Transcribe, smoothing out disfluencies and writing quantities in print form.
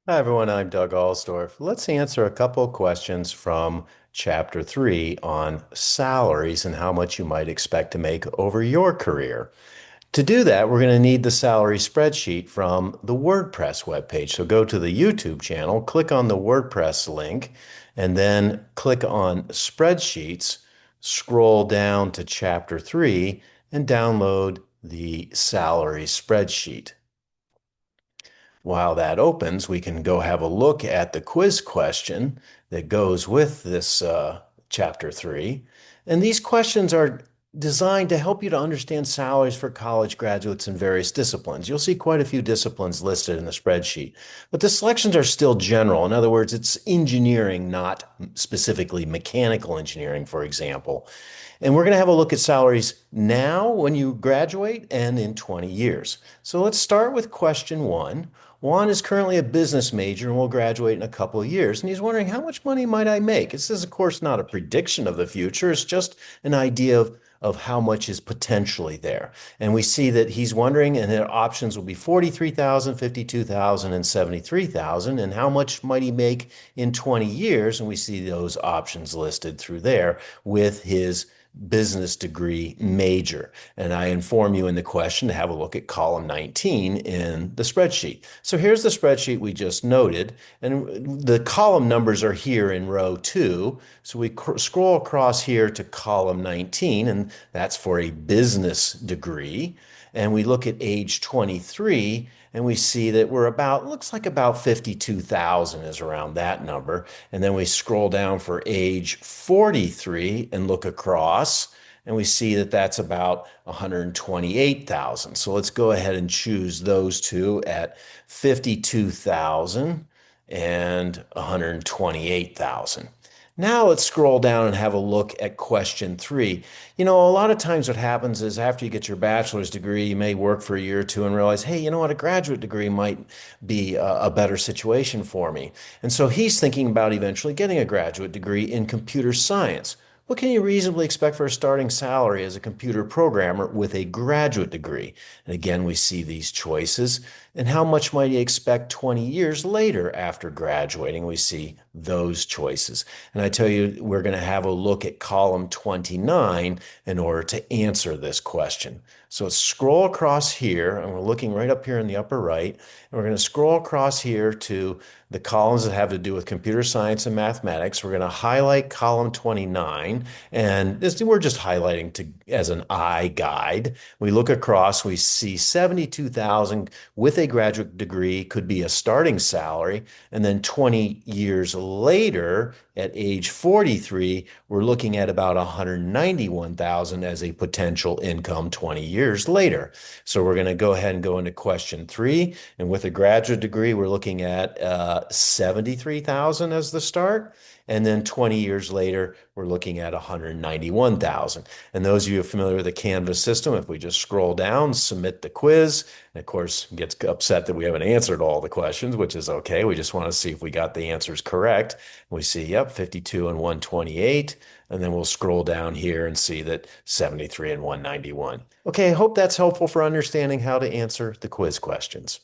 Hi everyone, I'm Doug Alsdorf. Let's answer a couple questions from Chapter 3 on salaries and how much you might expect to make over your career. To do that, we're going to need the salary spreadsheet from the WordPress webpage. So go to the YouTube channel, click on the WordPress link, and then click on Spreadsheets, scroll down to Chapter 3, and download the salary spreadsheet. While that opens, we can go have a look at the quiz question that goes with this chapter 3. And these questions are designed to help you to understand salaries for college graduates in various disciplines. You'll see quite a few disciplines listed in the spreadsheet, but the selections are still general. In other words, it's engineering, not specifically mechanical engineering, for example. And we're going to have a look at salaries now when you graduate and in 20 years. So let's start with question one. Juan is currently a business major and will graduate in a couple of years. And he's wondering, how much money might I make? This is, of course, not a prediction of the future. It's just an idea of how much is potentially there. And we see that he's wondering, and the options will be 43,000, 52,000, and 73,000. And how much might he make in 20 years? And we see those options listed through there with his business degree major. And I inform you in the question to have a look at column 19 in the spreadsheet. So here's the spreadsheet we just noted, and the column numbers are here in row 2. So we scroll across here to column 19, and that's for a business degree. And we look at age 23, and we see that we're about, looks like about 52,000 is around that number. And then we scroll down for age 43 and look across, and we see that that's about 128,000. So let's go ahead and choose those two at 52,000 and 128,000. Now let's scroll down and have a look at question 3. You know, a lot of times what happens is after you get your bachelor's degree, you may work for a year or two and realize, hey, you know what, a graduate degree might be a better situation for me. And so he's thinking about eventually getting a graduate degree in computer science. What can you reasonably expect for a starting salary as a computer programmer with a graduate degree? And again, we see these choices. And how much might you expect 20 years later after graduating? We see those choices. And I tell you, we're going to have a look at column 29 in order to answer this question. So let's scroll across here, and we're looking right up here in the upper right, and we're going to scroll across here to the columns that have to do with computer science and mathematics. We're going to highlight column 29, and this we're just highlighting as an eye guide. We look across, we see 72,000 with a graduate degree could be a starting salary, and then 20 years later, at age 43, we're looking at about 191,000 as a potential income 20 years later. So we're going to go ahead and go into question 3, and with a graduate degree, we're looking at 73,000 as the start. And then 20 years later, we're looking at 191,000. And those of you who are familiar with the Canvas system, if we just scroll down, submit the quiz, and of course gets upset that we haven't answered all the questions, which is okay. We just want to see if we got the answers correct. We see, yep, 52 and 128. And then we'll scroll down here and see that 73 and 191. Okay, I hope that's helpful for understanding how to answer the quiz questions.